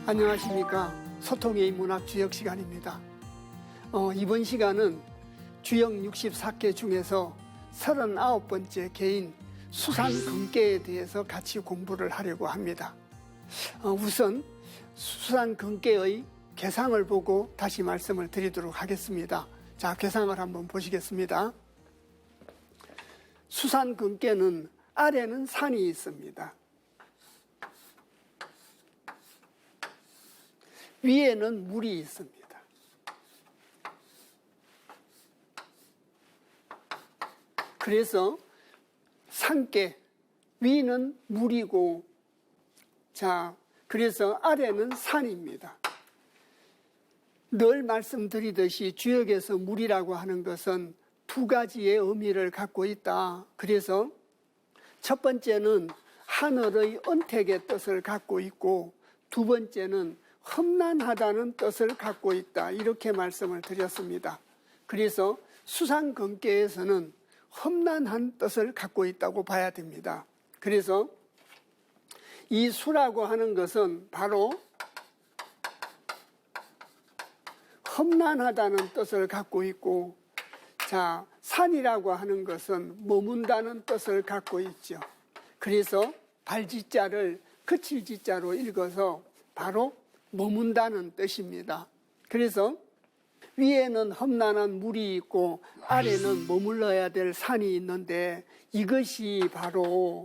안녕하십니까. 소통의 문학 주역 시간입니다. 이번 시간은 주역 64개 중에서 39번째 개인 수산근계에 대해서 같이 공부를 하려고 합니다. 우선 수산근계의 개상을 보고 다시 말씀을 드리도록 하겠습니다. 자, 개상을 한번 보시겠습니다. 수산근계는 아래는 산이 있습니다. 위에는 물이 있습니다. 그래서 산계, 위는 물이고, 자, 그래서 아래는 산입니다. 늘 말씀드리듯이 주역에서 물이라고 하는 것은 두 가지의 의미를 갖고 있다. 그래서 첫 번째는 하늘의 은택의 뜻을 갖고 있고, 두 번째는 험난하다는 뜻을 갖고 있다. 이렇게 말씀을 드렸습니다. 그래서 수산근계에서는 험난한 뜻을 갖고 있다고 봐야 됩니다. 그래서 이 수라고 하는 것은 바로 험난하다는 뜻을 갖고 있고, 자, 산이라고 하는 것은 머문다는 뜻을 갖고 있죠. 그래서 발지자를 그칠지자로 읽어서 바로 머문다는 뜻입니다. 그래서 위에는 험난한 물이 있고 아래는 머물러야 될 산이 있는데 이것이 바로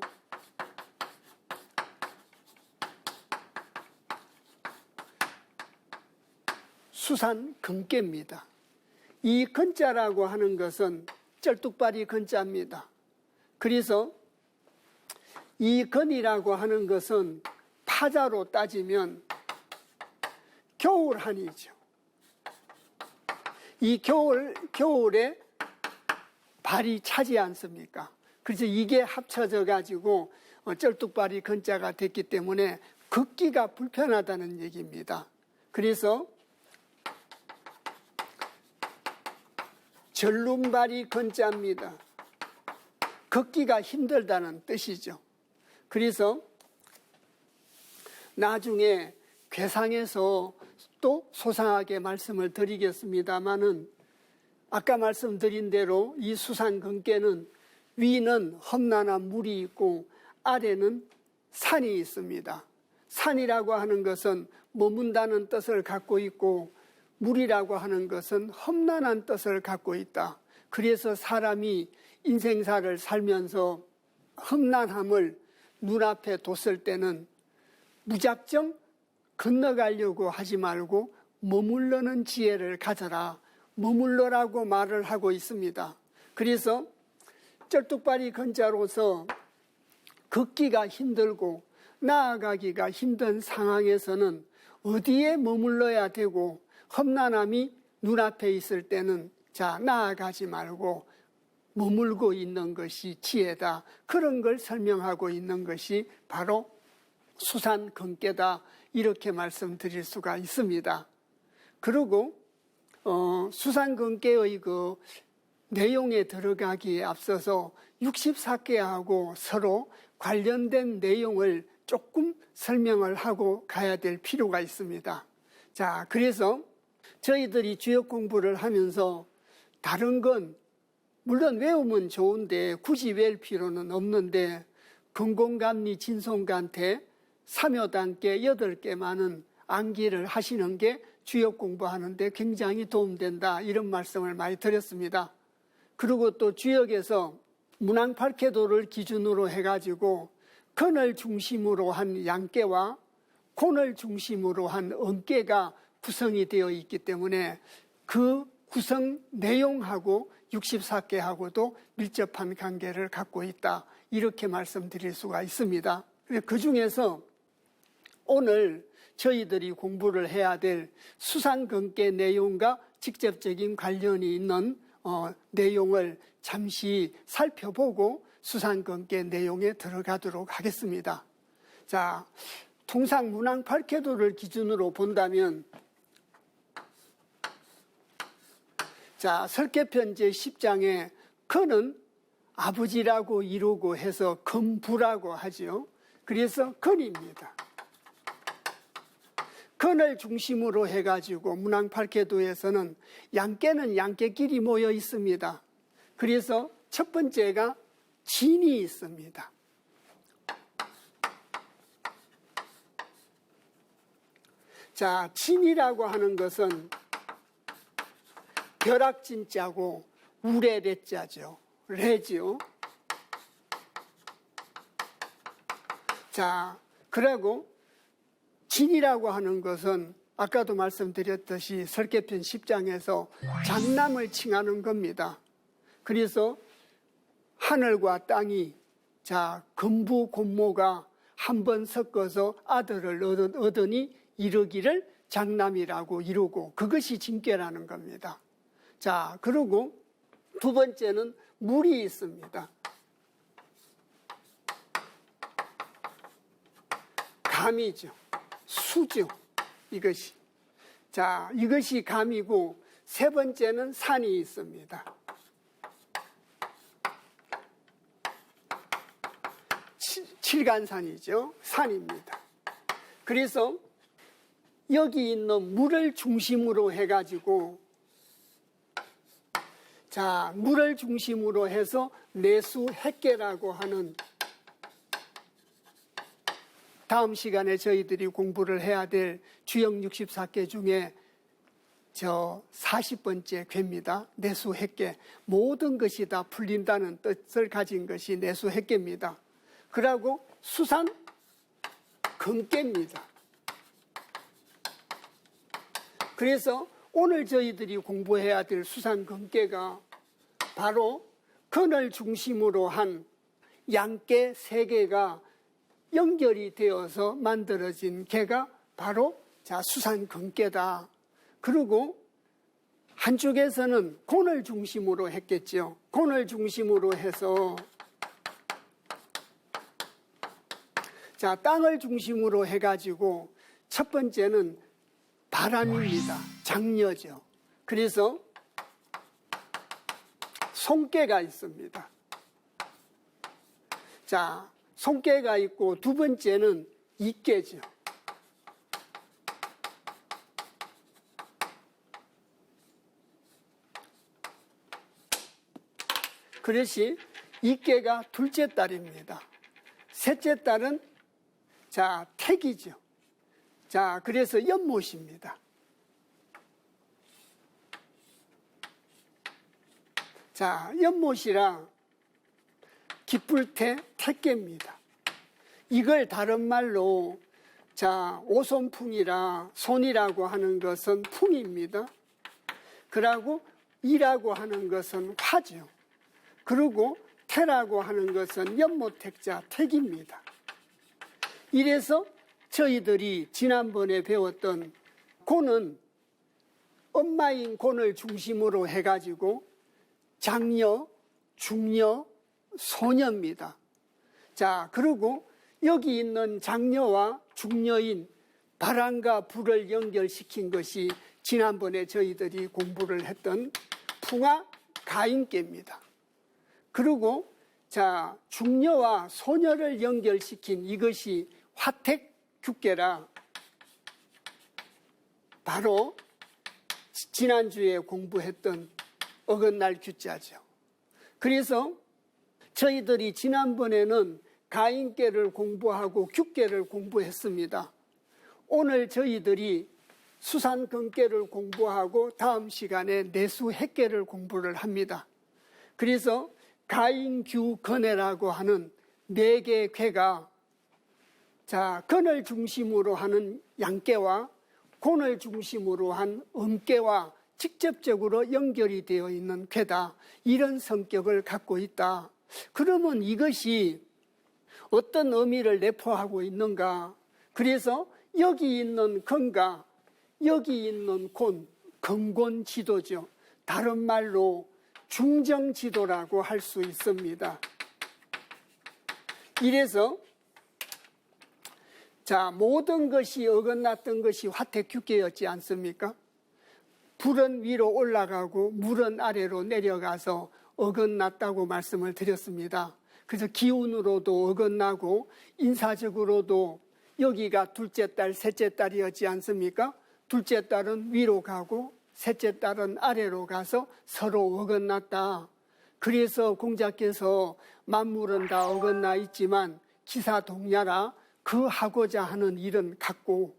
수산근계입니다. 이 근자라고 하는 것은 쩔뚝발이 근자입니다. 그래서 이 근이라고 하는 것은 파자로 따지면 겨울한이죠. 이 겨울에 발이 차지 않습니까? 그래서 이게 합쳐져 가지고 쩔뚝발이 근자가 됐기 때문에 걷기가 불편하다는 얘기입니다. 그래서 절름발이 근자입니다. 걷기가 힘들다는 뜻이죠. 그래서 나중에 괴상에서 또 소상하게 말씀을 드리겠습니다마는 아까 말씀드린 대로 이 수산근계는 위는 험난한 물이 있고 아래는 산이 있습니다. 산이라고 하는 것은 머문다는 뜻을 갖고 있고 물이라고 하는 것은 험난한 뜻을 갖고 있다. 그래서 사람이 인생사를 살면서 험난함을 눈앞에 뒀을 때는 무작정 건너가려고 하지 말고 머물러는 지혜를 가져라. 머물러라고 말을 하고 있습니다. 그래서 쩔뚝발이 근자로서 걷기가 힘들고 나아가기가 힘든 상황에서는 어디에 머물러야 되고 험난함이 눈앞에 있을 때는 자, 나아가지 말고 머물고 있는 것이 지혜다. 그런 걸 설명하고 있는 것이 바로 수산근계다. 이렇게 말씀드릴 수가 있습니다. 그리고 수산근계의 그 내용에 들어가기에 앞서서 64개하고 서로 관련된 내용을 조금 설명을 하고 가야 될 필요가 있습니다. 자, 그래서 저희들이 주역 공부를 하면서 다른 건 물론 외우면 좋은데 굳이 외울 필요는 없는데 건공감리 진송간태 삼효단계 8개만은 암기를 하시는 게 주역 공부하는데 굉장히 도움된다, 이런 말씀을 많이 드렸습니다. 그리고 또 주역에서 문항팔캐도를 기준으로 해가지고 건을 중심으로 한 양계와 곤을 중심으로 한 음계가 구성이 되어 있기 때문에 그 구성 내용하고 64계하고도 밀접한 관계를 갖고 있다, 이렇게 말씀드릴 수가 있습니다. 그 중에서 오늘 저희들이 공부를 해야 될 수산근계 내용과 직접적인 관련이 있는 내용을 잠시 살펴보고 수산근계 내용에 들어가도록 하겠습니다. 자, 통상 문항팔캐도를 기준으로 본다면, 자, 설계편 제10장에 건은 아버지라고 이루고 해서 건부라고 하죠. 그래서 건입니다. 건을 중심으로 해가지고 문항팔캐도에서는 양계는 양계끼리 모여 있습니다. 그래서 첫 번째가 진이 있습니다. 자, 진이라고 하는 것은 벼락진자고 우레레자죠. 레죠. 자, 그리고 진이라고 하는 것은 아까도 말씀드렸듯이 설계편 10장에서 장남을 칭하는 겁니다. 그래서 하늘과 땅이, 자, 건부 곤모가 한번 섞어서 아들을 얻으니 이르기를 장남이라고 이루고, 그것이 진계라는 겁니다. 자, 그리고 두 번째는 물이 있습니다. 감이죠. 수죠. 이것이. 자, 이것이 감이고, 세 번째는 산이 있습니다. 칠간산이죠. 산입니다. 그래서 여기 있는 물을 중심으로 해가지고, 자, 물을 중심으로 해서 내수핵계라고 하는, 다음 시간에 저희들이 공부를 해야 될 주역 64계 중에 저 40번째 궤입니다. 내수핵계. 모든 것이 다 풀린다는 뜻을 가진 것이 내수핵계입니다. 그리고 수산 근계입니다. 그래서 오늘 저희들이 공부해야 될 수산 근계가 바로 건을 중심으로 한 양계 3개가 연결이 되어서 만들어진 계가 바로 자, 수산 근계다. 그리고 한쪽에서는 곤을 중심으로 했겠죠. 곤을 중심으로 해서, 자, 땅을 중심으로 해가지고 첫 번째는 바람입니다. 장려죠. 그래서 손깨가 있습니다. 자, 손깨가 있고, 두 번째는 이깨죠. 그것이 이깨가 둘째 딸입니다. 셋째 딸은 자, 택이죠. 자, 그래서 연못입니다. 자, 연못이라 기쁠태 택계입니다. 이걸 다른 말로, 자, 오손풍이라, 손이라고 하는 것은 풍입니다. 그리고 이라고 하는 것은 화죠. 그리고 태라고 하는 것은 연못택자 택입니다. 이래서 저희들이 지난번에 배웠던 곤은 엄마인 곤을 중심으로 해가지고 장녀, 중녀, 소녀입니다. 자, 그리고 여기 있는 장녀와 중녀인 바람과 불을 연결시킨 것이 지난번에 저희들이 공부를 했던 풍화 가인계입니다. 그리고 자, 중녀와 소녀를 연결시킨 이것이 화택규계라 바로 지난주에 공부했던 어긋날 규자죠. 그래서 저희들이 지난번에는 가인계를 공부하고 규계를 공부했습니다. 오늘 저희들이 수산근계를 공부하고 다음 시간에 내수획계를 공부를 합니다. 그래서 가인규건해라고 하는 4개의 궤가 건을 중심으로 하는 양계와 곤을 중심으로 한 음계와 직접적으로 연결이 되어 있는 궤다. 이런 성격을 갖고 있다. 그러면 이것이 어떤 의미를 내포하고 있는가? 그래서 여기 있는 건과 여기 있는 곤, 건곤지도죠. 다른 말로 중정지도라고 할 수 있습니다. 이래서 모든 것이 어긋났던 것이 화택규계였지 않습니까? 불은 위로 올라가고 물은 아래로 내려가서 어긋났다고 말씀을 드렸습니다. 그래서 기운으로도 어긋나고 인사적으로도 여기가 둘째 딸, 셋째 딸이었지 않습니까? 둘째 딸은 위로 가고 셋째 딸은 아래로 가서 서로 어긋났다. 그래서 공자께서 만물은 다 어긋나 있지만 기사동냐라 그 하고자 하는 일은 같고,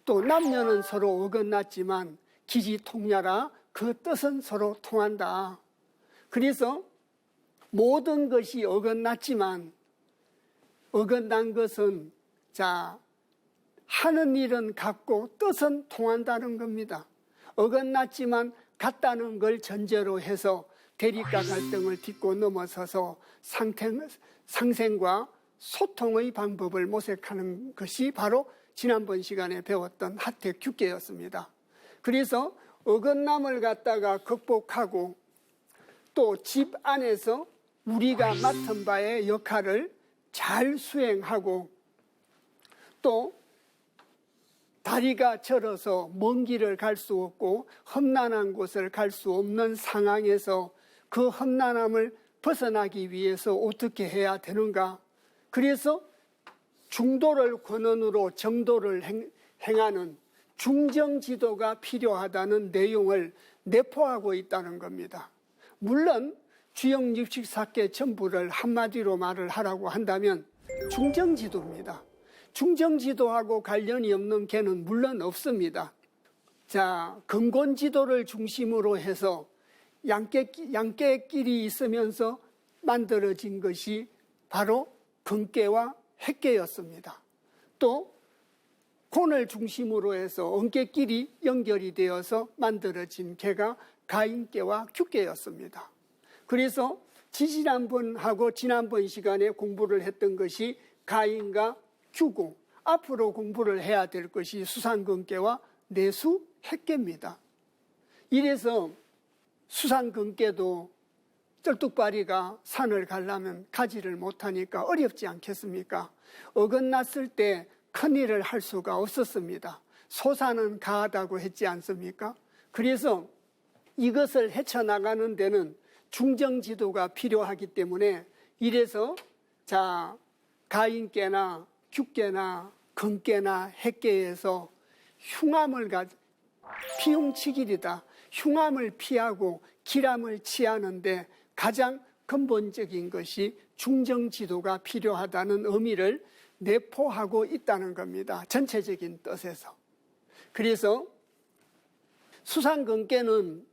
또 남녀는 서로 어긋났지만 기지통냐라 그 뜻은 서로 통한다. 그래서 모든 것이 어긋났지만 어긋난 것은 하는 일은 같고 뜻은 통한다는 겁니다. 어긋났지만 같다는 걸 전제로 해서 대립과 갈등을 딛고 넘어서서 상생과 소통의 방법을 모색하는 것이 바로 지난번 시간에 배웠던 하택규계였습니다. 그래서 어긋남을 갖다가 극복하고 또 집 안에서 우리가 맡은 바의 역할을 잘 수행하고 또 다리가 절어서 먼 길을 갈 수 없고 험난한 곳을 갈 수 없는 상황에서 그 험난함을 벗어나기 위해서 어떻게 해야 되는가? 그래서 중도를 권원으로 정도를 행하는 중정지도가 필요하다는 내용을 내포하고 있다는 겁니다. 물론 주영육식사계 전부를 한마디로 말을 하라고 한다면 중정지도입니다. 중정지도하고 관련이 없는 개는 물론 없습니다. 근곤지도를 중심으로 해서 양계끼리 있으면서 만들어진 것이 바로 근계와 핵계였습니다. 또 곤을 중심으로 해서 음계끼리 연결이 되어서 만들어진 계가 가인계와 규계였습니다. 그래서 지지난번하고 지난번 시간에 공부를 했던 것이 가인과 규고, 앞으로 공부를 해야 될 것이 수산근계와 내수핵계입니다. 이래서 수산근계도 쩔뚝발이가 산을 가려면 가지를 못하니까 어렵지 않겠습니까? 어긋났을 때 큰일을 할 수가 없었습니다. 소사는 가하다고 했지 않습니까? 그래서 이것을 헤쳐나가는 데는 중정지도가 필요하기 때문에 이래서 가인계나 규계나 근계나 핵계에서 흉함을 피흉치길이다. 흉함을 피하고 기람을 취하는데 가장 근본적인 것이 중정지도가 필요하다는 의미를 내포하고 있다는 겁니다. 전체적인 뜻에서. 그래서 수산근계는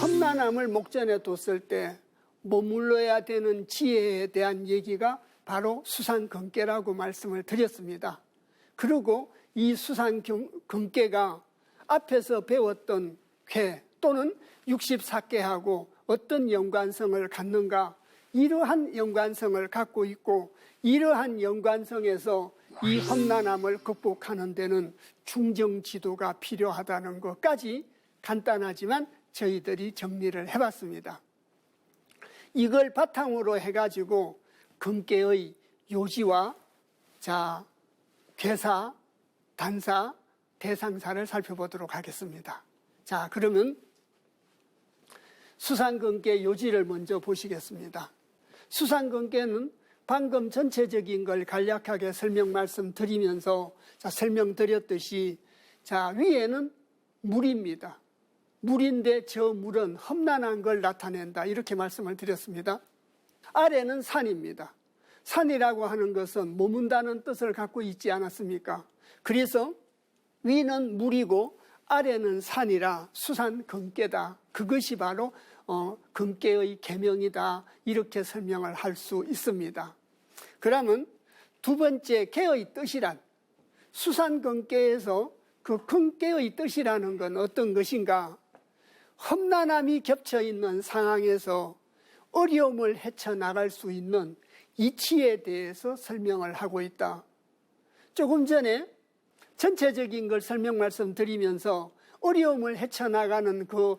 험난함을 목전에 뒀을 때 머물러야 되는 지혜에 대한 얘기가 바로 수산근계라고 말씀을 드렸습니다. 그리고 이 수산근계가 앞에서 배웠던 궤 또는 64궤하고 어떤 연관성을 갖는가, 이러한 연관성을 갖고 있고 이러한 연관성에서 이 험난함을 극복하는 데는 중정지도가 필요하다는 것까지 간단하지만 저희들이 정리를 해봤습니다. 이걸 바탕으로 해가지고 근계의 요지와 괴사, 단사, 대상사를 살펴보도록 하겠습니다. 그러면 수산근계 요지를 먼저 보시겠습니다. 수산근계는 방금 전체적인 걸 간략하게 설명 말씀드리면서 설명드렸듯이 위에는 물입니다. 물인데 저 물은 험난한 걸 나타낸다 이렇게 말씀을 드렸습니다. 아래는 산입니다. 산이라고 하는 것은 머문다는 뜻을 갖고 있지 않았습니까? 그래서 위는 물이고 아래는 산이라 수산근계다. 그것이 바로 근계의 계명이다. 이렇게 설명을 할 수 있습니다. 그러면 두 번째 계의 뜻이란, 수산근계에서 그 근계의 뜻이라는 건 어떤 것인가? 험난함이 겹쳐 있는 상황에서 어려움을 헤쳐나갈 수 있는 이치에 대해서 설명을 하고 있다. 조금 전에 전체적인 걸 설명 말씀드리면서 어려움을 헤쳐나가는 그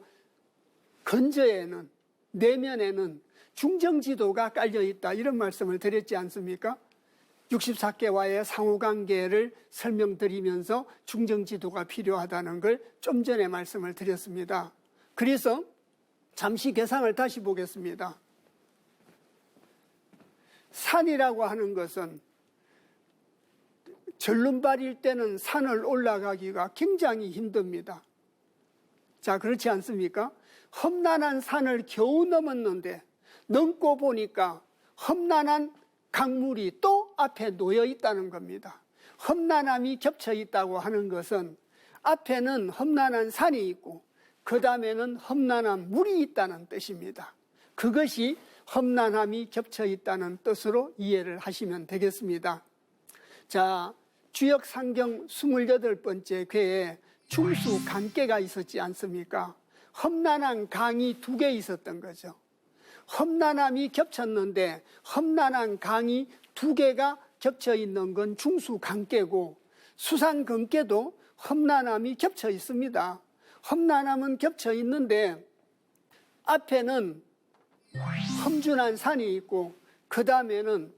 근저에는, 내면에는 중정지도가 깔려있다, 이런 말씀을 드렸지 않습니까? 64개와의 상호관계를 설명드리면서 중정지도가 필요하다는 걸 좀 전에 말씀을 드렸습니다. 그래서 잠시 계상을 다시 보겠습니다. 산이라고 하는 것은 절름발일 때는 산을 올라가기가 굉장히 힘듭니다. 자, 그렇지 않습니까? 험난한 산을 겨우 넘었는데 넘고 보니까 험난한 강물이 또 앞에 놓여 있다는 겁니다. 험난함이 겹쳐 있다고 하는 것은 앞에는 험난한 산이 있고 그 다음에는 험난한 물이 있다는 뜻입니다. 그것이 험난함이 겹쳐 있다는 뜻으로 이해를 하시면 되겠습니다. 자, 주역 상경 28번째 궤에 중수강계가 있었지 않습니까? 험난한 강이 두 개 있었던 거죠. 험난함이 겹쳤는데 험난한 강이 두 개가 겹쳐 있는 건 중수강계고, 수산근계도 험난함이 겹쳐 있습니다. 험난함은 겹쳐 있는데 앞에는 험준한 산이 있고 그 다음에는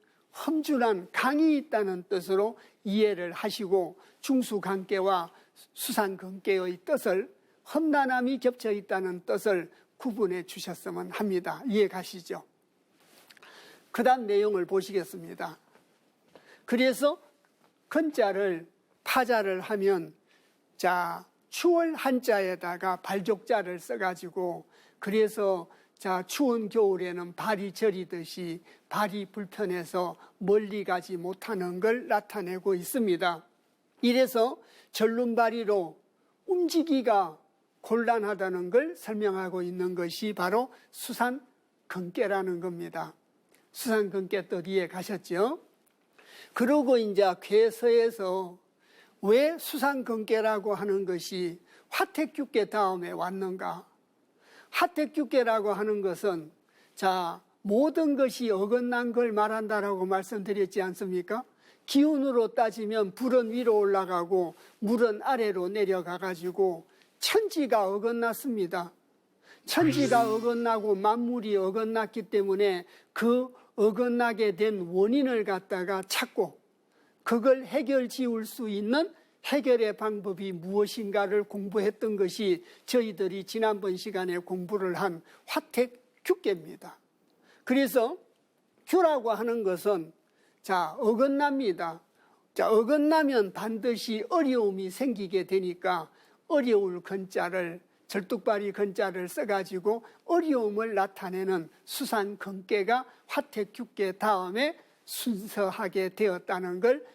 험준한 강이 있다는 뜻으로 이해를 하시고, 중수강계와 수산근계의 뜻을, 험난함이 겹쳐 있다는 뜻을 구분해 주셨으면 합니다. 이해 가시죠? 그 다음 내용을 보시겠습니다. 그래서 근자를 파자를 하면, 자, 추월 한자에다가 발족자를 써가지고, 그래서 자, 추운 겨울에는 발이 저리듯이 발이 불편해서 멀리 가지 못하는 걸 나타내고 있습니다. 이래서 절름발이로 움직이기가 곤란하다는 걸 설명하고 있는 것이 바로 수산근계라는 겁니다. 수산근계 뜻 이해 가셨죠? 그러고 이제 괴서에서 왜 수산근계라고 하는 것이 화택규계 다음에 왔는가? 화택규계라고 하는 것은, 자, 모든 것이 어긋난 걸 말한다라고 말씀드렸지 않습니까? 기운으로 따지면 불은 위로 올라가고 물은 아래로 내려가가지고 천지가 어긋났습니다. 천지가 어긋나고 만물이 어긋났기 때문에 그 어긋나게 된 원인을 갖다가 찾고 그걸 해결 지을 수 있는 해결의 방법이 무엇인가를 공부했던 것이 저희들이 지난번 시간에 공부를 한 화택규계입니다. 그래서 규라고 하는 것은, 자, 어긋납니다. 자, 어긋나면 반드시 어려움이 생기게 되니까 어려울 근자를, 절뚝발이 근자를 써가지고 어려움을 나타내는 수산근계가 화택규계 다음에 순서하게 되었다는 걸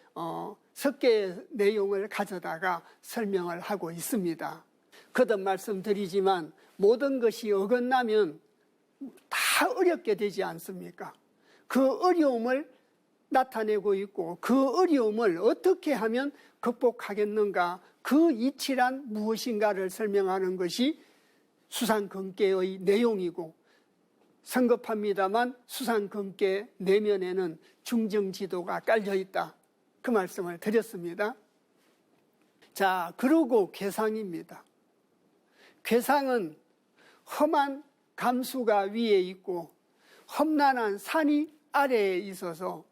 석계의 내용을 가져다가 설명을 하고 있습니다. 거듭 말씀드리지만 모든 것이 어긋나면 다 어렵게 되지 않습니까? 그 어려움을 나타내고 있고 그 어려움을 어떻게 하면 극복하겠는가, 그 이치란 무엇인가를 설명하는 것이 수산근계의 내용이고, 성급합니다만 수산근계 내면에는 중정지도가 깔려있다, 그 말씀을 드렸습니다. 자, 그리고 괴상입니다. 괴상은 험한 감수가 위에 있고 험난한 산이 아래에 있어서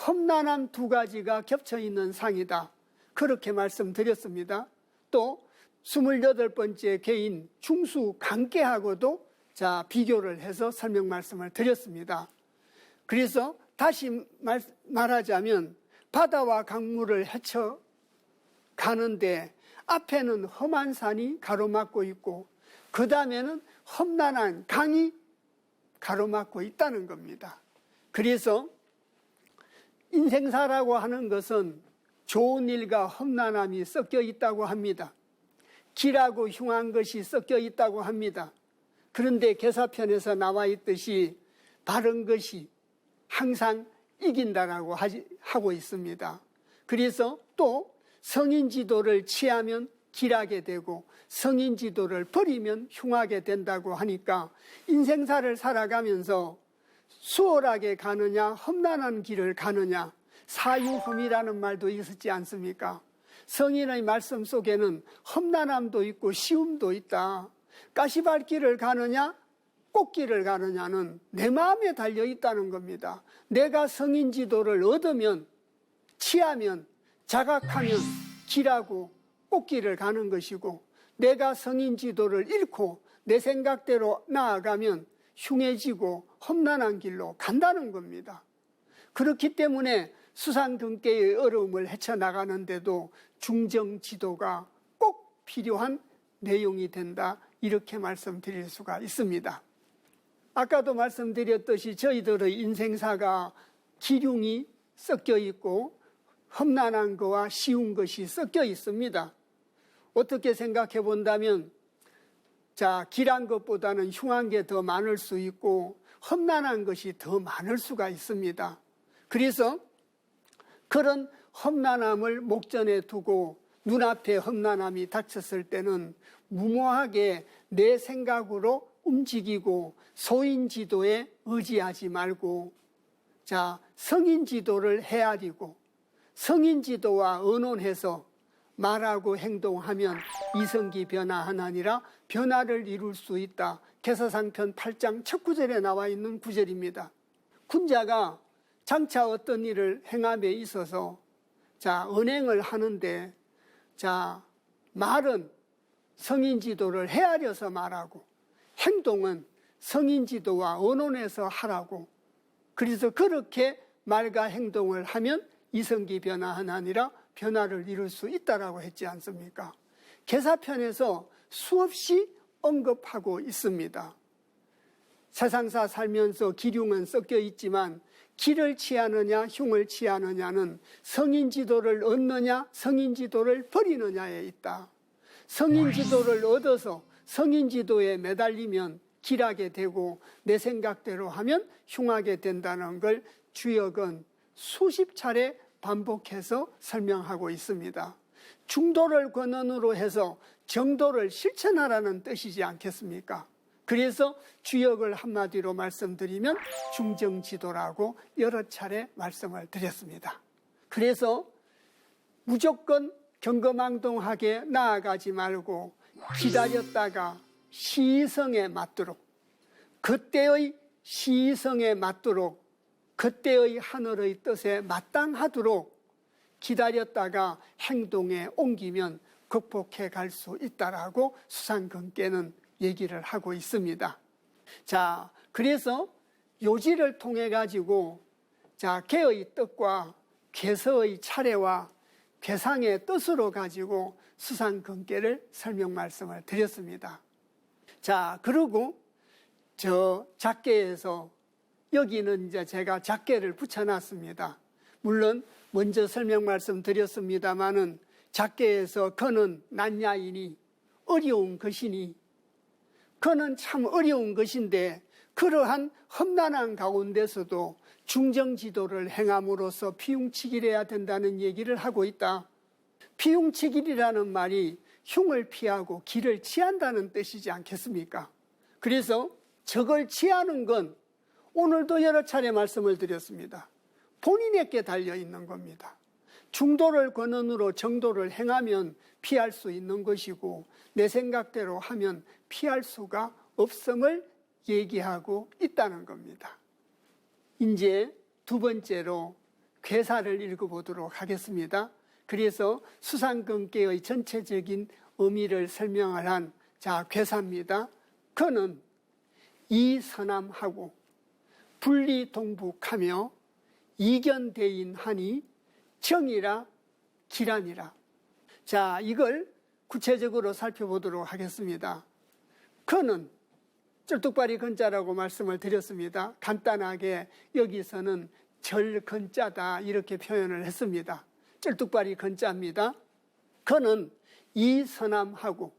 험난한 두 가지가 겹쳐 있는 상이다, 그렇게 말씀드렸습니다. 또 28번째 궤인 중수강계하고도 자, 비교를 해서 설명 말씀을 드렸습니다. 그래서 다시 말하자면 바다와 강물을 헤쳐 가는데 앞에는 험한 산이 가로막고 있고 그 다음에는 험난한 강이 가로막고 있다는 겁니다. 그래서 인생사라고 하는 것은 좋은 일과 험난함이 섞여 있다고 합니다. 길하고 흉한 것이 섞여 있다고 합니다. 그런데 계사편에서 나와 있듯이 바른 것이 항상 이긴다라고 하고 있습니다. 그래서 또 성인지도를 취하면 길하게 되고 성인지도를 버리면 흉하게 된다고 하니까 인생사를 살아가면서 수월하게 가느냐 험난한 길을 가느냐 사유험이라는 말도 있었지 않습니까? 성인의 말씀 속에는 험난함도 있고 쉬움도 있다. 가시밭길을 가느냐 꽃길을 가느냐는 내 마음에 달려 있다는 겁니다. 내가 성인지도를 얻으면 취하면 자각하면 길하고 꽃길을 가는 것이고 내가 성인지도를 잃고 내 생각대로 나아가면 흉해지고 험난한 길로 간다는 겁니다. 그렇기 때문에 수상근계의 어려움을 헤쳐나가는데도 중정지도가 꼭 필요한 내용이 된다, 이렇게 말씀드릴 수가 있습니다. 아까도 말씀드렸듯이 저희들의 인생사가 기륭이 섞여 있고 험난한 것과 쉬운 것이 섞여 있습니다. 어떻게 생각해 본다면 길한 것보다는 흉한 게 더 많을 수 있고 험난한 것이 더 많을 수가 있습니다. 그래서 그런 험난함을 목전에 두고 눈앞에 험난함이 닥쳤을 때는 무모하게 내 생각으로 움직이고 소인지도에 의지하지 말고 성인지도를 헤아리고 성인지도와 의논해서 말하고 행동하면 이성기 변화하나니라 변화를 이룰 수 있다. 계사상편 8장 첫 구절에 나와 있는 구절입니다. 군자가 장차 어떤 일을 행함에 있어서 언행을 하는데 말은 성인지도를 헤아려서 말하고 행동은 성인지도와 의논해서 하라고. 그래서 그렇게 말과 행동을 하면 이성기 변화하나니라 변화를 이룰 수 있다라고 했지 않습니까? 계사편에서 수없이 언급하고 있습니다. 세상사 살면서 기륭은 섞여 있지만 길을 취하느냐 흉을 취하느냐는 성인지도를 얻느냐 성인지도를 버리느냐에 있다. 성인지도를 얻어서 성인지도에 매달리면 길하게 되고 내 생각대로 하면 흉하게 된다는 걸 주역은 수십 차례 반복해서 설명하고 있습니다. 중도를 권한으로 해서 정도를 실천하라는 뜻이지 않겠습니까? 그래서 주역을 한마디로 말씀드리면 중정지도라고 여러 차례 말씀을 드렸습니다. 그래서 무조건 경거망동하게 나아가지 말고 기다렸다가 시성에 맞도록, 그때의 시성에 맞도록, 그때의 하늘의 뜻에 마땅하도록 기다렸다가 행동에 옮기면 극복해 갈 수 있다라고 수상근계는 얘기를 하고 있습니다. 그래서 요지를 통해 가지고 개의 뜻과 괴서의 차례와 괴상의 뜻으로 가지고 수상근계를 설명 말씀을 드렸습니다. 그리고 작계에서 여기는 이제 제가 작계를 붙여놨습니다. 물론 먼저 설명 말씀드렸습니다마는 작계에서 그는 난야이니 어려운 것이니 그는 참 어려운 것인데 그러한 험난한 가운데서도 중정지도를 행함으로써 피용치길해야 된다는 얘기를 하고 있다. 피용치길이라는 말이 흉을 피하고 길을 취한다는 뜻이지 않겠습니까? 그래서 저걸 취하는 건 오늘도 여러 차례 말씀을 드렸습니다. 본인에게 달려있는 겁니다. 중도를 권한으로 정도를 행하면 피할 수 있는 것이고 내 생각대로 하면 피할 수가 없음을 얘기하고 있다는 겁니다. 이제 두 번째로 괴사를 읽어보도록 하겠습니다. 그래서 수상근계의 전체적인 의미를 설명을 한 괴사입니다. 그는 이선함하고 분리동북하며 이견대인하니 정이라 기란이라. 이걸 구체적으로 살펴보도록 하겠습니다. 그는 쩔뚝발이 근자라고 말씀을 드렸습니다. 간단하게 여기서는 절 건자다 이렇게 표현을 했습니다. 쩔뚝발이 건자입니다. 그는 이 선함하고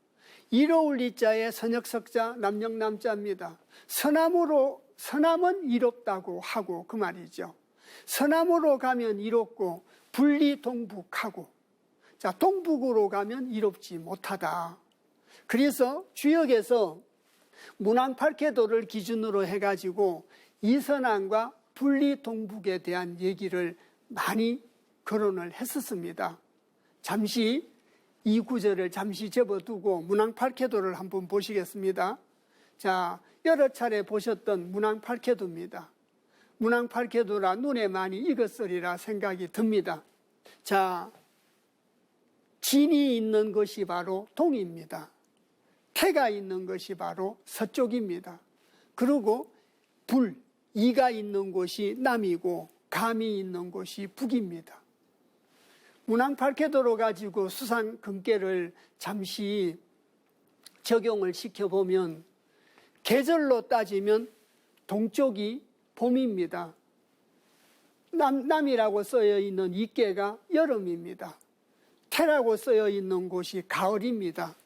이로울 이자의 선역석자 남역남자입니다. 선함은 이롭다고 하고 그 말이죠. 선함으로 가면 이롭고 분리동북하고, 자, 동북으로 가면 이롭지 못하다. 그래서 주역에서 문왕팔계도를 기준으로 해가지고 이선함과 분리동북에 대한 얘기를 많이 거론을 했었습니다. 잠시 이 구절을 잠시 접어두고 문왕팔계도를 한번 보시겠습니다. 자, 여러 차례 보셨던 문왕팔계도입니다. 문왕팔계도라 눈에 많이 익었으리라 생각이 듭니다. 자, 진이 있는 것이 바로 동입니다. 태가 있는 것이 바로 서쪽입니다. 그리고 이가 있는 곳이 남이고 감이 있는 곳이 북입니다. 문왕팔계도로 가지고 수상근계를 잠시 적용을 시켜보면 계절로 따지면 동쪽이 봄입니다. 남이라고 쓰여 있는 이께가 여름입니다. 태라고 쓰여 있는 곳이 가을입니다.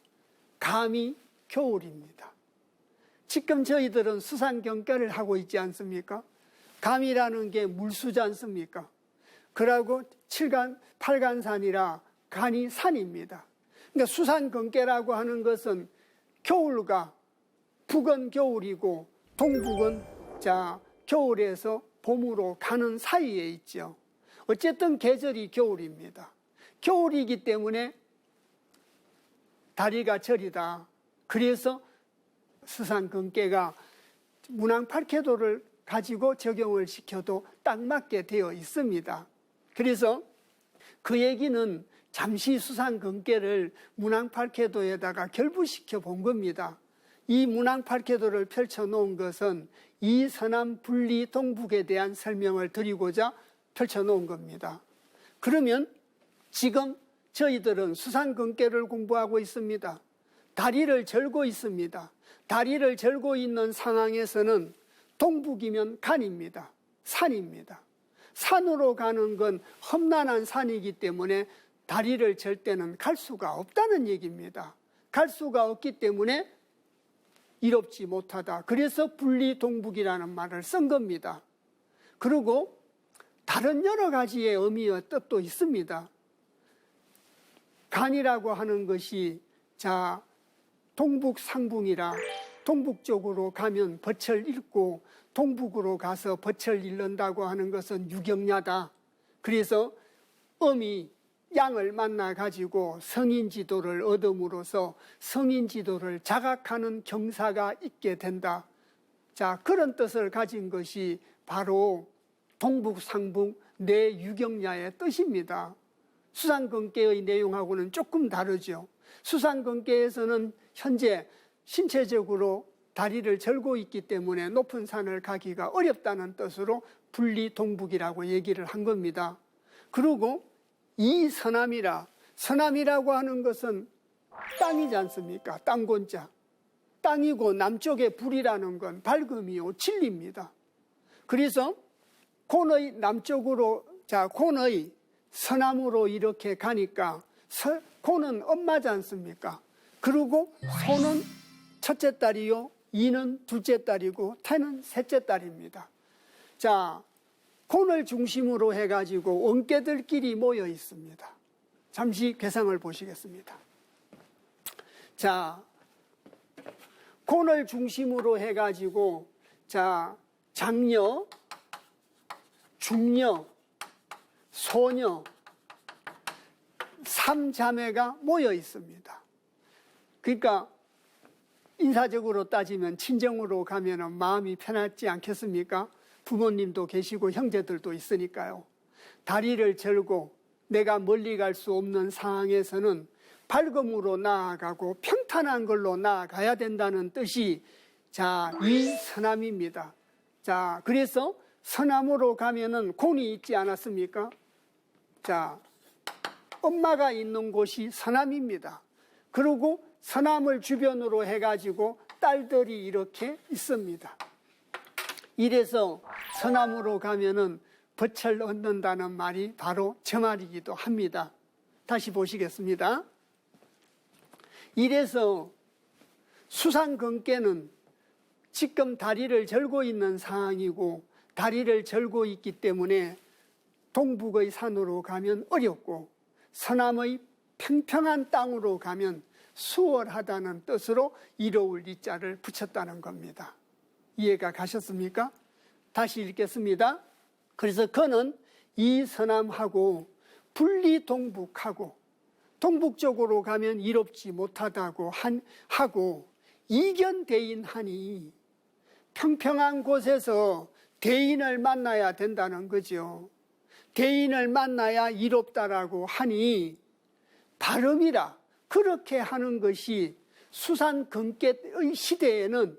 감이 겨울입니다. 지금 저희들은 수상경계를 하고 있지 않습니까? 감이라는 게 물수지 않습니까? 그러고 8간산이라 간이 산입니다. 그러니까 수상경계라고 하는 것은 겨울과 북은 겨울이고 동북은 겨울에서 봄으로 가는 사이에 있죠. 어쨌든 계절이 겨울입니다. 겨울이기 때문에 다리가 절이다. 그래서 수상근계가 문왕팔계도를 가지고 적용을 시켜도 딱 맞게 되어 있습니다. 그래서 그 얘기는 잠시 수상근계를 문왕팔계도에다가 결부시켜 본 겁니다. 이 문왕팔계도를 펼쳐놓은 것은 이 서남 분리 동북에 대한 설명을 드리고자 펼쳐놓은 겁니다. 그러면 지금 저희들은 수상근계를 공부하고 있습니다. 다리를 절고 있습니다. 다리를 절고 있는 상황에서는 동북이면 간입니다. 산입니다. 산으로 가는 건 험난한 산이기 때문에 다리를 절 때는 갈 수가 없다는 얘기입니다. 갈 수가 없기 때문에 이롭지 못하다. 그래서 분리동북이라는 말을 쓴 겁니다. 그리고 다른 여러 가지의 의미와 뜻도 있습니다. 간이라고 하는 것이 동북상붕이라 동북 쪽으로 가면 덫을 잃고 동북으로 가서 덫을 잃는다고 하는 것은 유경야다. 그래서 음이 양을 만나 가지고 성인지도를 얻음으로써 성인지도를 자각하는 경사가 있게 된다. 자, 그런 뜻을 가진 것이 바로 동북상북 내유경야의 뜻입니다. 수상근계의 내용하고는 조금 다르죠. 수상근계에서는 현재 신체적으로 다리를 절고 있기 때문에 높은 산을 가기가 어렵다는 뜻으로 분리동북이라고 얘기를 한 겁니다. 그리고 이 서남이라고 하는 것은 땅이지 않습니까? 땅곤자. 땅이고 남쪽에 불이라는 건 밝음이요 진리입니다. 그래서 곤의 남쪽으로, 곤의 서남으로 이렇게 가니까 곤은 엄마지 않습니까? 그리고 소는 첫째 딸이요, 이는 둘째 딸이고 태는 셋째 딸입니다. 자, 곤을 중심으로 해가지고 원깨들끼리 모여 있습니다. 잠시 괴상을 보시겠습니다. 자, 곤을 중심으로 해가지고 장녀, 중녀, 소녀, 3자매가 모여 있습니다. 그러니까 인사적으로 따지면 친정으로 가면 마음이 편하지 않겠습니까? 부모님도 계시고 형제들도 있으니까요. 다리를 절고 내가 멀리 갈 수 없는 상황에서는 밝음으로 나아가고 평탄한 걸로 나아가야 된다는 뜻이 이 서남입니다. 그래서 서남으로 가면은 곤이 있지 않았습니까? 엄마가 있는 곳이 서남입니다. 그리고 서남을 주변으로 해가지고 딸들이 이렇게 있습니다. 이래서 서남으로 가면은 볕을 얻는다는 말이 바로 저 말이기도 합니다. 다시 보시겠습니다. 이래서 수상근께는 지금 다리를 절고 있는 상황이고 다리를 절고 있기 때문에 동북의 산으로 가면 어렵고 서남의 평평한 땅으로 가면 수월하다는 뜻으로 이로울 이자를 붙였다는 겁니다. 이해가 가셨습니까? 다시 읽겠습니다. 그래서 그는 이 서남하고 분리 동북하고 동북쪽으로 가면 이롭지 못하다고 하고 이견대인하니 평평한 곳에서 대인을 만나야 된다는 거죠. 대인을 만나야 이롭다라고 하니 발음이라 그렇게 하는 것이 수산근께의 시대에는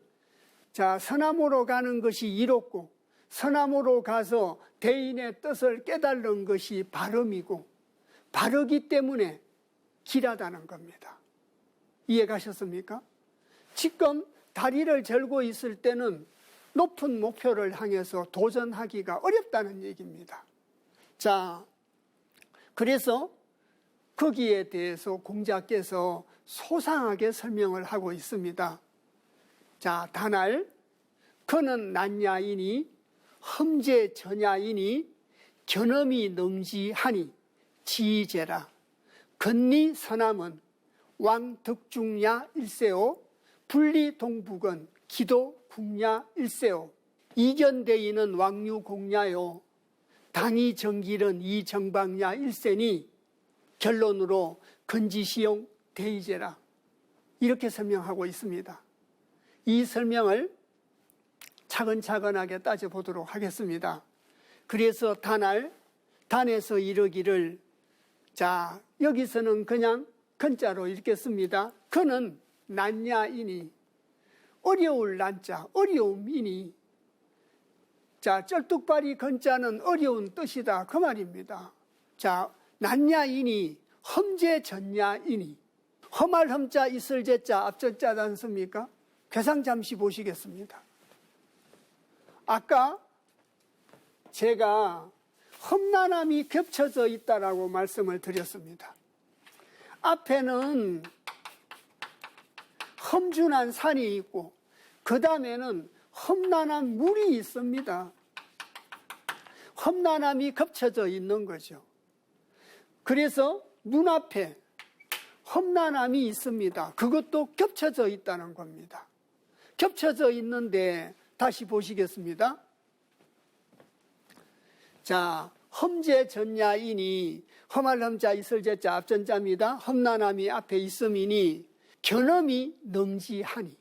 자, 서남으로 가는 것이 이롭고 서남으로 가서 대인의 뜻을 깨달는 것이 발음이고 바르기 때문에 길하다는 겁니다. 이해 가셨습니까? 지금 다리를 절고 있을 때는 높은 목표를 향해서 도전하기가 어렵다는 얘기입니다. 자, 그래서 거기에 대해서 공자께서 소상하게 설명을 하고 있습니다. 자, 단할 그는 난야이니 험제 전야이니 견엄이 능지하니 지제라 건리 서남은 왕득중야 일세오 분리 동북은 기도 국야 일세오 이견대인은 왕유 공야요 당이 정길은 이정방야 일세니 결론으로 건지시용 대이제라 이렇게 설명하고 있습니다. 이 설명을 차근차근하게 따져보도록 하겠습니다. 그래서 단에서 이르기를 자 여기서는 그냥 건자로 읽겠습니다. 그는 난야이니 어려울 난자 어려움이니 자 쩔뚝발이 건자는 어려운 뜻이다 그 말입니다. 자 난야이니 험제 전야이니 험할 험자 있을 제자 앞절 자지 않습니까? 괴상 잠시 보시겠습니다. 아까 제가 험난함이 겹쳐져 있다라고 말씀을 드렸습니다. 앞에는 험준한 산이 있고 그 다음에는 험난한 물이 있습니다. 험난함이 겹쳐져 있는 거죠. 그래서 눈앞에 험난함이 있습니다. 그것도 겹쳐져 있다는 겁니다. 겹쳐져 있는데 다시 보시겠습니다. 자, 험제 전야이니 험할 험자 있을 제자 앞전자입니다. 험난함이 앞에 있음이니 견엄이 능지하니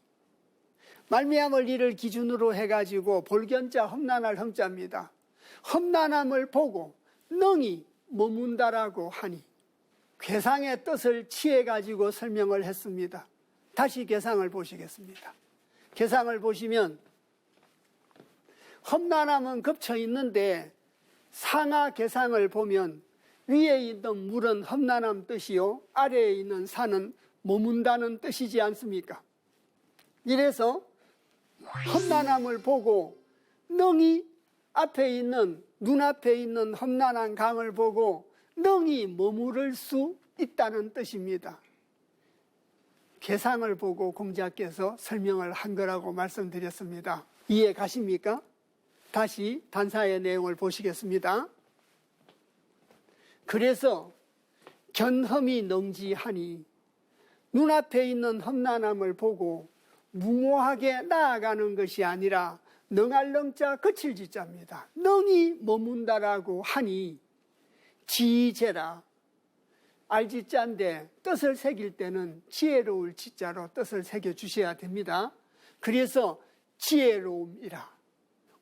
말미암을 이를 기준으로 해가지고 볼견자 험난할 험자입니다. 험난함을 보고 능히 머문다라고 하니 괴상의 뜻을 취해가지고 설명을 했습니다. 다시 괴상을 보시겠습니다. 괴상을 보시면 험난함은 겹쳐 있는데 상하 괴상을 보면 위에 있는 물은 험난함 뜻이요 아래에 있는 산은 머문다는 뜻이지 않습니까? 이래서 험난함을 보고 능히 앞에 있는 눈앞에 있는 험난한 강을 보고 능히 머무를 수 있다는 뜻입니다. 괴상을 보고 공자께서 설명을 한 거라고 말씀드렸습니다. 이해 가십니까? 다시 단사의 내용을 보시겠습니다. 그래서 견험이 능지하니 눈앞에 있는 험난함을 보고 무모하게 나아가는 것이 아니라 능할 능자 거칠 지자입니다. 능히 머문다라고 하니 지제라 알지자인데 뜻을 새길 때는 지혜로울 지자로 뜻을 새겨주셔야 됩니다. 그래서 지혜로움이라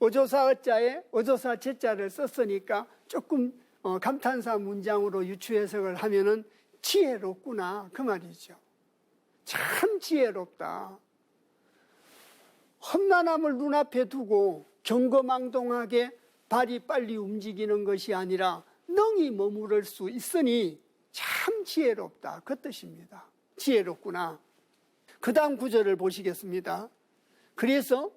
어조사 어자에 어조사 제자를 썼으니까 조금 감탄사 문장으로 유추 해석을 하면은 지혜롭구나 그 말이죠. 참 지혜롭다. 험난함을 눈앞에 두고 경거망동하게 발이 빨리 움직이는 것이 아니라 능히 머무를 수 있으니 참 지혜롭다 그 뜻입니다. 지혜롭구나. 그 다음 구절을 보시겠습니다. 그래서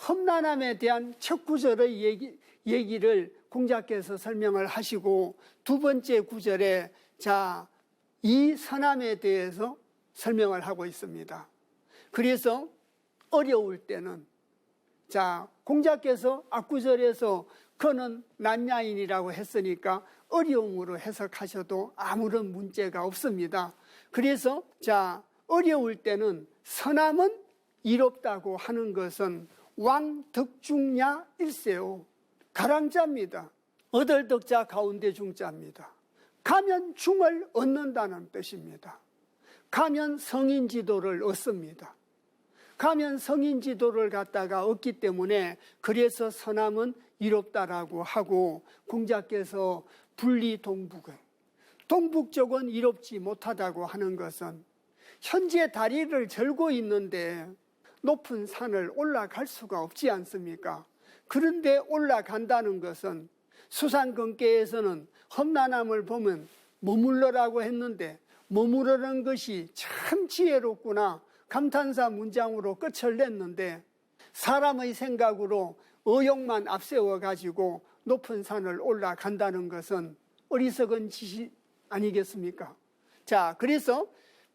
험난함에 대한 첫 구절의 얘기를 공자께서 설명을 하시고 두 번째 구절에 자, 이 선함에 대해서 설명을 하고 있습니다. 그래서 어려울 때는 자, 공자께서 앞구절에서 그는 난야인이라고 했으니까 어려움으로 해석하셔도 아무런 문제가 없습니다. 그래서 자, 어려울 때는 선함은 이롭다고 하는 것은 왕덕중야 일세요. 가랑자입니다. 얻을 덕자 가운데 중자입니다. 가면 중을 얻는다는 뜻입니다. 가면 성인지도를 얻습니다. 가면 성인지도를 갖다가 얻기 때문에 그래서 선함은 이롭다라고 하고 공자께서 분리동북은 동북쪽은 이롭지 못하다고 하는 것은 현재 다리를 절고 있는데 높은 산을 올라갈 수가 없지 않습니까? 그런데 올라간다는 것은 수산근계에서는 험난함을 보면 머물러라고 했는데 머무르는 것이 참 지혜롭구나 감탄사 문장으로 끝을 냈는데 사람의 생각으로 의욕만 앞세워 가지고 높은 산을 올라간다는 것은 어리석은 짓이 아니겠습니까? 자, 그래서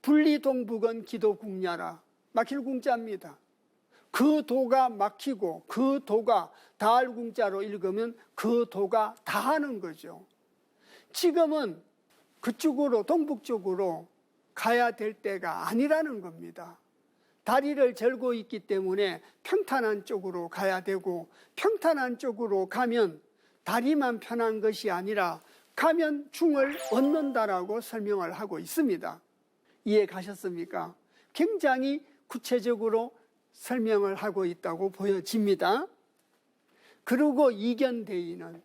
분리동북은 기도궁야라 막힐 궁자입니다. 그 도가 막히고 그 도가 다할 궁자로 읽으면 그 도가 다하는 거죠. 지금은 그쪽으로 동북쪽으로 가야 될 때가 아니라는 겁니다. 다리를 절고 있기 때문에 평탄한 쪽으로 가야 되고 평탄한 쪽으로 가면 다리만 편한 것이 아니라 가면 중을 얻는다라고 설명을 하고 있습니다. 이해 가셨습니까? 굉장히 구체적으로 설명을 하고 있다고 보여집니다. 그리고 이견대인은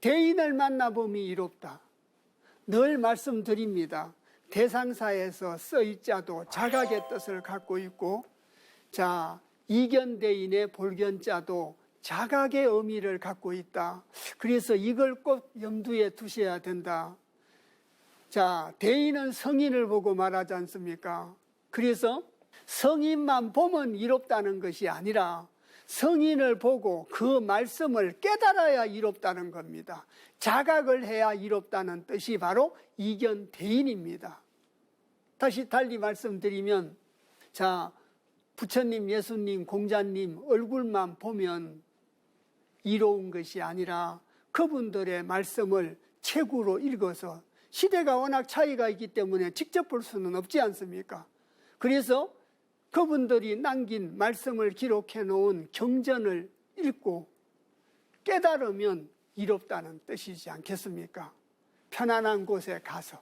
대인을 만나봄이 이롭다. 늘 말씀드립니다. 대상사에서 써있자도 자각의 뜻을 갖고 있고 자 이견대인의 볼견자도 자각의 의미를 갖고 있다. 그래서 이걸 꼭 염두에 두셔야 된다. 자, 대인은 성인을 보고 말하지 않습니까? 그래서 성인만 보면 이롭다는 것이 아니라 성인을 보고 그 말씀을 깨달아야 이롭다는 겁니다. 자각을 해야 이롭다는 뜻이 바로 이견대인입니다. 다시 달리 말씀드리면 자, 부처님, 예수님, 공자님 얼굴만 보면 이로운 것이 아니라 그분들의 말씀을 책으로 읽어서 시대가 워낙 차이가 있기 때문에 직접 볼 수는 없지 않습니까? 그래서 그분들이 남긴 말씀을 기록해 놓은 경전을 읽고 깨달으면 이롭다는 뜻이지 않겠습니까? 편안한 곳에 가서.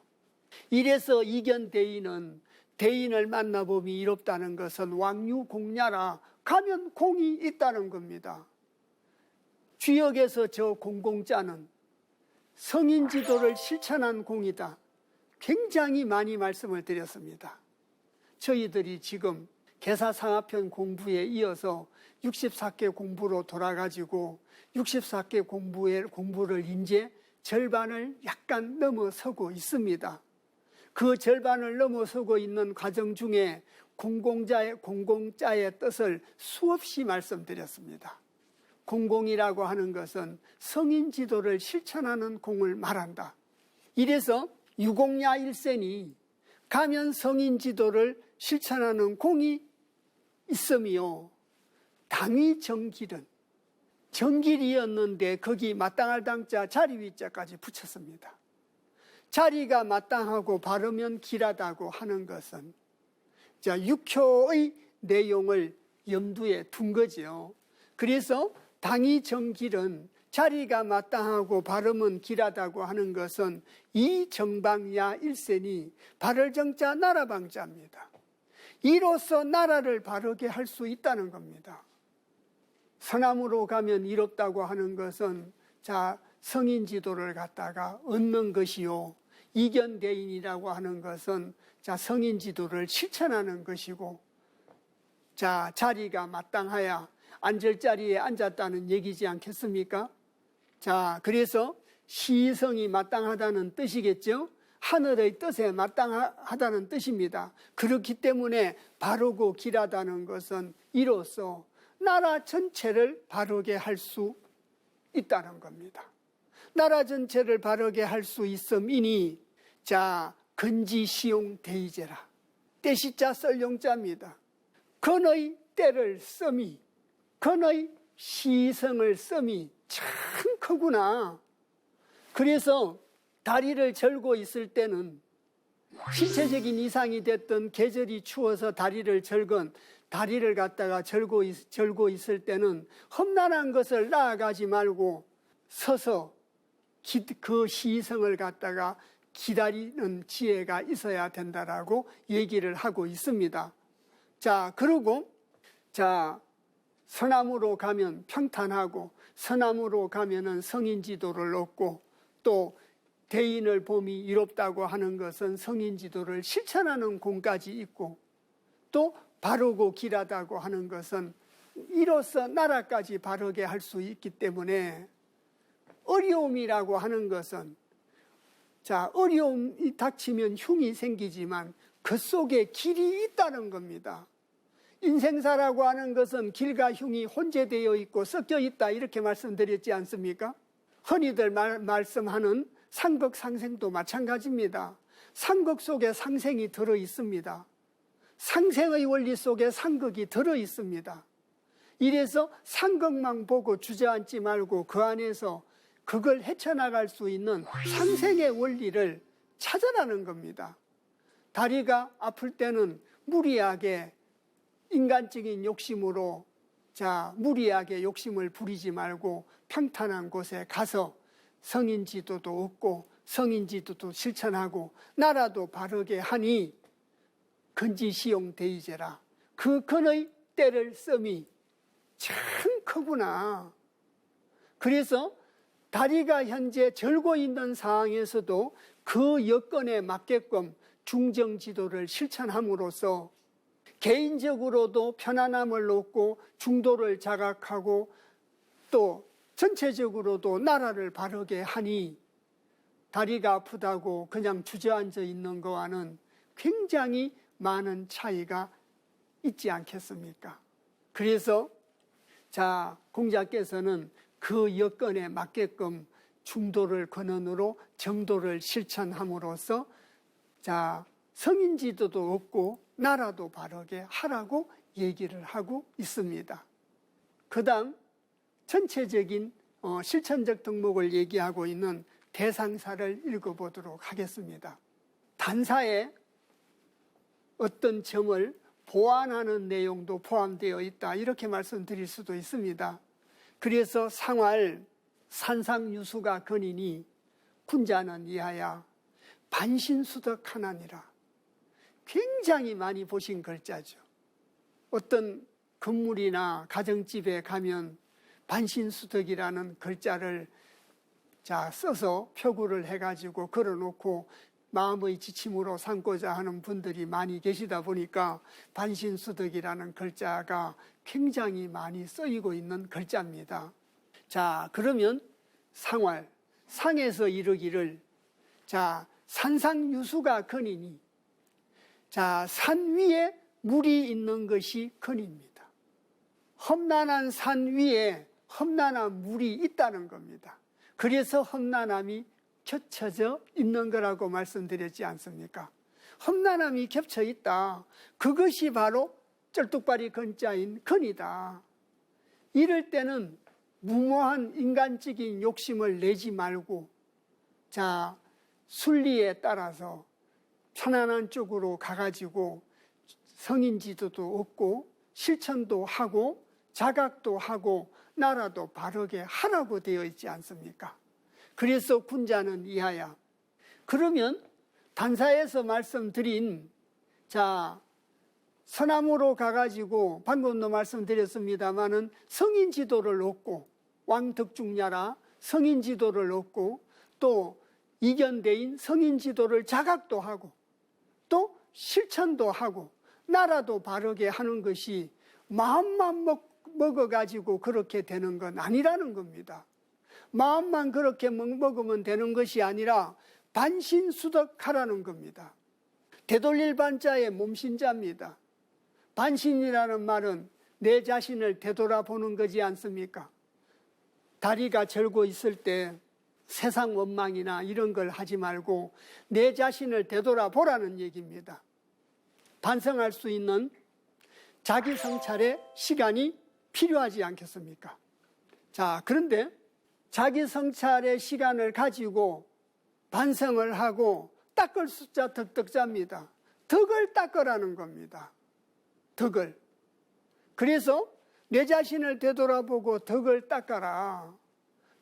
이래서 이견대인은 대인을 만나봄이 이롭다는 것은 왕유공야라 가면 공이 있다는 겁니다. 주역에서 저 공공자는 성인지도를 실천한 공이다. 굉장히 많이 말씀을 드렸습니다. 저희들이 지금 개사상하편 공부에 이어서 64개 공부로 돌아가지고 64개 공부를 이제 절반을 약간 넘어서고 있습니다. 그 절반을 넘어서고 있는 과정 중에 공공자의 뜻을 수없이 말씀드렸습니다. 공공이라고 하는 것은 성인지도를 실천하는 공을 말한다. 이래서 유공야 일센이 가면 성인지도를 실천하는 공이 있으며 당위 정길은 정길이었는데 거기 마땅할 당자 자리 위자까지 붙였습니다. 자리가 마땅하고 바르면 길하다고 하는 것은 자, 육효의 내용을 염두에 둔 거죠. 그래서 당위 정길은 자리가 마땅하고 발음은 길하다고 하는 것은 이 정방야 일센이 바를 정자 나라방자입니다. 이로써 나라를 바르게 할 수 있다는 겁니다. 선함으로 가면 이롭다고 하는 것은 자 성인지도를 갖다가 얻는 것이요. 이견대인이라고 하는 것은 자 성인지도를 실천하는 것이고 자 자리가 마땅하야 앉을 자리에 앉았다는 얘기지 않겠습니까? 자, 그래서 시성이 마땅하다는 뜻이겠죠? 하늘의 뜻에 마땅하다는 뜻입니다. 그렇기 때문에 바르고 길하다는 것은 이로써 나라 전체를 바르게 할 수 있다는 겁니다. 나라 전체를 바르게 할 수 있음이니 자 건지시용 대의제라. 때시자 썰용자입니다. 건의 때를 씀이 건의 시성을 씀이 참 크구나. 그래서 다리를 절고 있을 때는 신체적인 이상이 됐던 계절이 추워서 다리를 절건 다리를 갖다가 절고 있을 때는 험난한 것을 나아가지 말고 서서 그 시성을 갖다가 기다리는 지혜가 있어야 된다라고 얘기를 하고 있습니다. 자, 그리고 자 서남으로 가면 평탄하고 서남으로 가면은 성인지도를 얻고 또 대인을 봄이 이롭다고 하는 것은 성인지도를 실천하는 공까지 있고 또 바르고 길하다고 하는 것은 이로써 나라까지 바르게 할 수 있기 때문에 어려움이라고 하는 것은 자 어려움이 닥치면 흉이 생기지만 그 속에 길이 있다는 겁니다. 인생사라고 하는 것은 길과 흉이 혼재되어 있고 섞여 있다 이렇게 말씀드렸지 않습니까? 흔히들 말씀하는 상극상생도 마찬가지입니다. 상극 속에 상생이 들어 있습니다. 상생의 원리 속에 상극이 들어 있습니다. 이래서 상극만 보고 주저앉지 말고 그 안에서 그걸 헤쳐나갈 수 있는 상생의 원리를 찾아라는 겁니다. 다리가 아플 때는 무리하게 인간적인 욕심으로 무리하게 욕심을 부리지 말고 평탄한 곳에 가서 성인지도도 얻고 성인지도도 실천하고 나라도 바르게 하니 건지시용 대의제라. 그 건의 때를 씀이 참 크구나. 그래서 다리가 현재 절고 있는 상황에서도 그 여건에 맞게끔 중정지도를 실천함으로써 개인적으로도 편안함을 얻고 중도를 자각하고 또 전체적으로도 나라를 바르게 하니 다리가 아프다고 그냥 주저앉아 있는 거와는 굉장히 많은 차이가 있지 않겠습니까? 그래서 공자께서는 그 여건에 맞게끔 중도를 근원으로 정도를 실천함으로써 성인지도도 얻고 나라도 바르게 하라고 얘기를 하고 있습니다. 그 다음 전체적인 실천적 덕목을 얘기하고 있는 대상사를 읽어보도록 하겠습니다. 단사에 어떤 점을 보완하는 내용도 포함되어 있다 이렇게 말씀드릴 수도 있습니다. 그래서 상활 산상유수가 근이니 군자는 이하야 반신수덕하나니라. 굉장히 많이 보신 글자죠. 어떤 건물이나 가정집에 가면 반신수덕이라는 글자를 써서 표구를 해가지고 걸어놓고 마음의 지침으로 삼고자 하는 분들이 많이 계시다 보니까 반신수덕이라는 글자가 굉장히 많이 쓰이고 있는 글자입니다. 그러면 상활, 상에서 이르기를 산상유수가 근이니 산 위에 물이 있는 것이 근입니다. 험난한 산 위에 험난한 물이 있다는 겁니다. 그래서 험난함이 겹쳐져 있는 거라고 말씀드렸지 않습니까? 험난함이 겹쳐 있다. 그것이 바로 쩔뚝발이 근자인 근이다. 이럴 때는 무모한 인간적인 욕심을 내지 말고 순리에 따라서 편안한 쪽으로 가가지고 성인지도도 얻고 실천도 하고 자각도 하고 나라도 바르게 하라고 되어 있지 않습니까? 그래서 군자는 이하야. 그러면 단사에서 말씀드린 서남으로 가가지고 방금도 말씀드렸습니다마는 성인지도를 얻고 왕덕중야라 성인지도를 얻고 또 이견대인 성인지도를 자각도 하고 또 실천도 하고 나라도 바르게 하는 것이 마음만 먹어가지고 그렇게 되는 건 아니라는 겁니다. 마음만 그렇게 먹으면 되는 것이 아니라 반신수덕하라는 겁니다. 되돌릴 반자의 몸신자입니다. 반신이라는 말은 내 자신을 되돌아보는 거지 않습니까? 다리가 절고 있을 때 세상 원망이나 이런 걸 하지 말고 내 자신을 되돌아보라는 얘기입니다. 반성할 수 있는 자기 성찰의 시간이 필요하지 않겠습니까? 자, 그런데 자기 성찰의 시간을 가지고 반성을 하고 닦을 숫자 덕덕자입니다. 덕을 닦으라는 겁니다. 덕을. 그래서 내 자신을 되돌아보고 덕을 닦아라.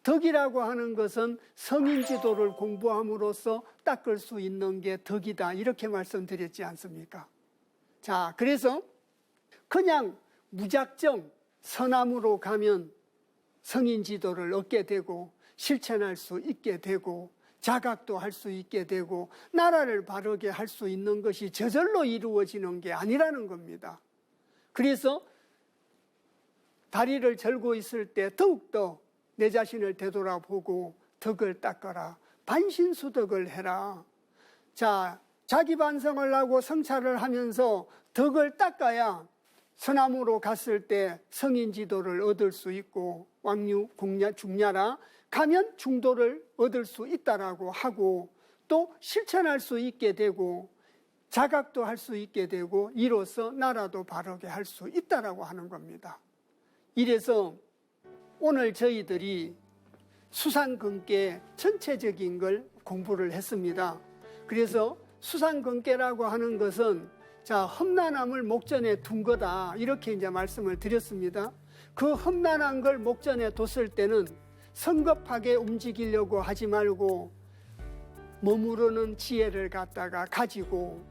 덕이라고 하는 것은 성인 지도를 공부함으로써 닦을 수 있는 게 덕이다. 이렇게 말씀드렸지 않습니까? 자, 그래서 그냥 무작정 선함으로 가면 성인 지도를 얻게 되고 실천할 수 있게 되고 자각도 할 수 있게 되고 나라를 바르게 할 수 있는 것이 저절로 이루어지는 게 아니라는 겁니다. 그래서 다리를 절고 있을 때 더욱더 내 자신을 되돌아보고 덕을 닦아라. 반신수덕을 해라. 자, 자기 반성을 하고 성찰을 하면서 덕을 닦아야 서남으로 갔을 때 성인 지도를 얻을 수 있고 왕류, 공냐, 중냐라 가면 중도를 얻을 수 있다라고 하고 또 실천할 수 있게 되고 자각도 할 수 있게 되고 이로써 나라도 바르게 할 수 있다라고 하는 겁니다. 이래서 오늘 저희들이 수상근계 전체적인 걸 공부를 했습니다. 그래서 수상근계라고 하는 것은 자, 험난함을 목전에 둔 거다. 이렇게 이제 말씀을 드렸습니다. 그 험난한 걸 목전에 뒀을 때는 성급하게 움직이려고 하지 말고 머무르는 지혜를 갖다가 가지고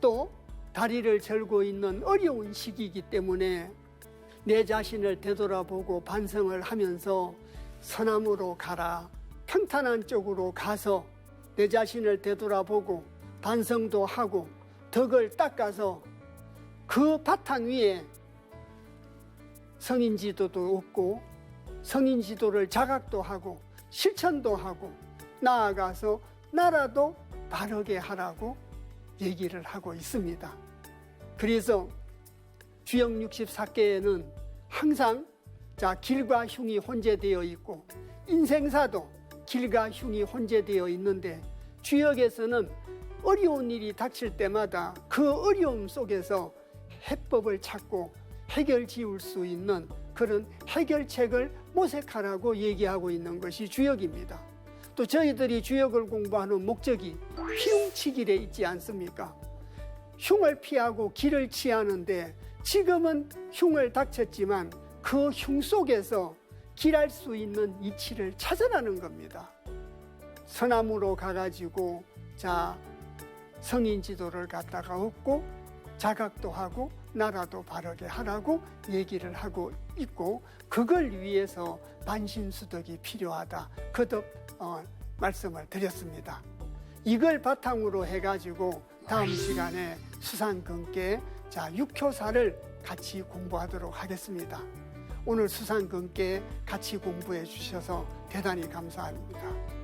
또 다리를 절고 있는 어려운 시기이기 때문에 내 자신을 되돌아보고 반성을 하면서 선함으로 가라. 평탄한 쪽으로 가서 내 자신을 되돌아보고 반성도 하고 덕을 닦아서 그 바탕 위에 성인 지도도 얻고 성인 지도를 자각도 하고 실천도 하고 나아가서 나라도 바르게 하라고 얘기를 하고 있습니다. 그래서 주역 64개에는 항상 자, 길과 흉이 혼재되어 있고 인생사도 길과 흉이 혼재되어 있는데 주역에서는 어려운 일이 닥칠 때마다 그 어려움 속에서 해법을 찾고 해결 지을 수 있는 그런 해결책을 모색하라고 얘기하고 있는 것이 주역입니다. 또 저희들이 주역을 공부하는 목적이 피움치길에 있지 않습니까? 흉을 피하고 길을 취하는데 지금은 흉을 닥쳤지만 그 흉 속에서 길할 수 있는 이치를 찾아라는 겁니다. 서남으로 가가지고 자, 성인 지도를 갖다가 얻고 자각도 하고 나라도 바르게 하라고 얘기를 하고 있고 그걸 위해서 반신수덕이 필요하다. 거듭 말씀을 드렸습니다. 이걸 바탕으로 해가지고 다음 시간에 수상근계 자 6교사를 같이 공부하도록 하겠습니다. 오늘 수상근계 같이 공부해 주셔서 대단히 감사합니다.